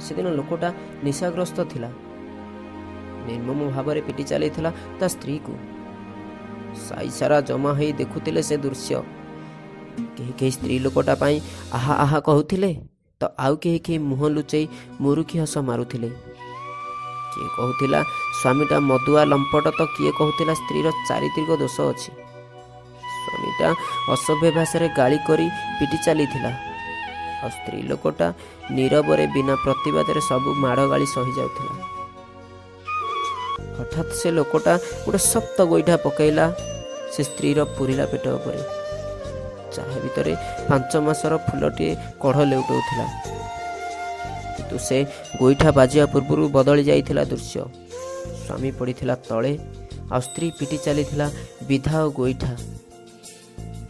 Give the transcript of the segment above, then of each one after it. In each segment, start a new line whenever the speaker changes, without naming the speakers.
ସେଦିନ ଲୋକଟା ନିଶାଗ୍ରସ୍ତ ଥିଲା। ନିର୍ମମ ଭାବରେ ପିଟି ଚାଲିଥିଲା ତା ସ୍ତ୍ରୀକୁ। ସାଇ ସାରା ଜମା ହୋଇ ଦେଖୁଥିଲେ ସେ ଦୃଶ୍ୟ। କେହି କେହି ସ୍ତ୍ରୀ ଲୋକଟା ପାଇଁ ଆହା ଆହା କହୁଥିଲେ ତ ଆଉ କେହି ମୁହଁ ଲୁଚେଇ ମୁରୁକି ହସ ମାରୁଥିଲେ। କିଏ କହୁଥିଲା ସ୍ୱାମୀଟା ମଦୁଆ ଲମ୍ପଟ ତ କିଏ କହୁଥିଲା ସ୍ତ୍ରୀର ଚାରିତ୍ରିକ ଦୋଷ ଅଛି। ସ୍ୱାମୀଟା ଅସଭ୍ୟ ଭାଷାରେ ଗାଳି କରି ପିଟି ଚାଲିଥିଲା ଆଉ ସ୍ତ୍ରୀ ଲୋକଟା ନୀରବରେ ବିନା ପ୍ରତିବାଦରେ ସବୁ ମାଡ଼ ଗାଳି ସହି ଯାଉଥିଲା। ହଠାତ୍ ସେ ଲୋକଟା ଗୋଟେ ଶକ୍ତ ଗୋଇଠା ପକାଇଲା ସେ ସ୍ତ୍ରୀର ପୁରିଲା ପେଟ ଉପରେ। ଚାହା ଭିତରେ 5 ମାସର ଫୁଲଟିଏ କଢ଼ ଲେଉଟାଉଥିଲା। କିନ୍ତୁ ସେ ଗୋଇଠା ବାଜିବା ପୂର୍ବରୁ ବଦଳି ଯାଇଥିଲା ଦୃଶ୍ୟ। ସ୍ୱାମୀ ପଡ଼ିଥିଲା ତଳେ ଆଉ ସ୍ତ୍ରୀ ପିଟି ଚାଲିଥିଲା ବିଧା ଓ ଗୋଇଠା।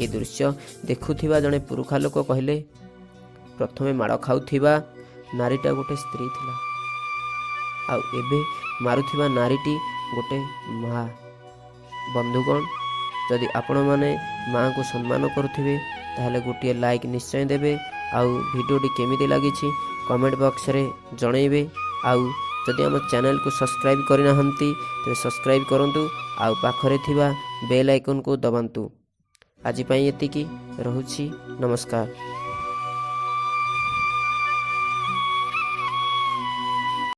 ଏ ଦୃଶ୍ୟ ଦେଖୁଥିବା ଜଣେ ପୁରୁଖା ଲୋକ କହିଲେ, ପ୍ରଥମେ ମାଡ଼ ଖାଉଥିବା ନାରୀଟା ଗୋଟେ ସ୍ତ୍ରୀ ଥିଲା ଆଉ ଏବେ ମାରୁଥିବା ନାରୀଟି ଗୋଟେ ମା। ବନ୍ଧୁଗଣ, ଯଦି ଆପଣମାନେ ମାଆଙ୍କୁ ସମ୍ମାନ କରୁଥିବେ ତାହେଲେ ଗୋଟିଏ ଲାଇକ୍ ନିଶ୍ଚୟ ଦେବେ ଆଉ ଭିଡ଼ିଓଟି କେମିତି ଲାଗିଛି କମେଣ୍ଟ ବକ୍ସରେ ଜଣାଇବେ। ଆଉ ଯଦି ଆମ ଚ୍ୟାନେଲକୁ ସବସ୍କ୍ରାଇବ୍ କରିନାହାନ୍ତି ତେବେ ସବସ୍କ୍ରାଇବ୍ କରନ୍ତୁ ଆଉ ପାଖରେ ଥିବା ବେଲ୍ ଆଇକନ୍କୁ ଦବାନ୍ତୁ। ଆଜି ପାଇଁ ଏତିକି, ରହୁଛି, ନମସ୍କାର।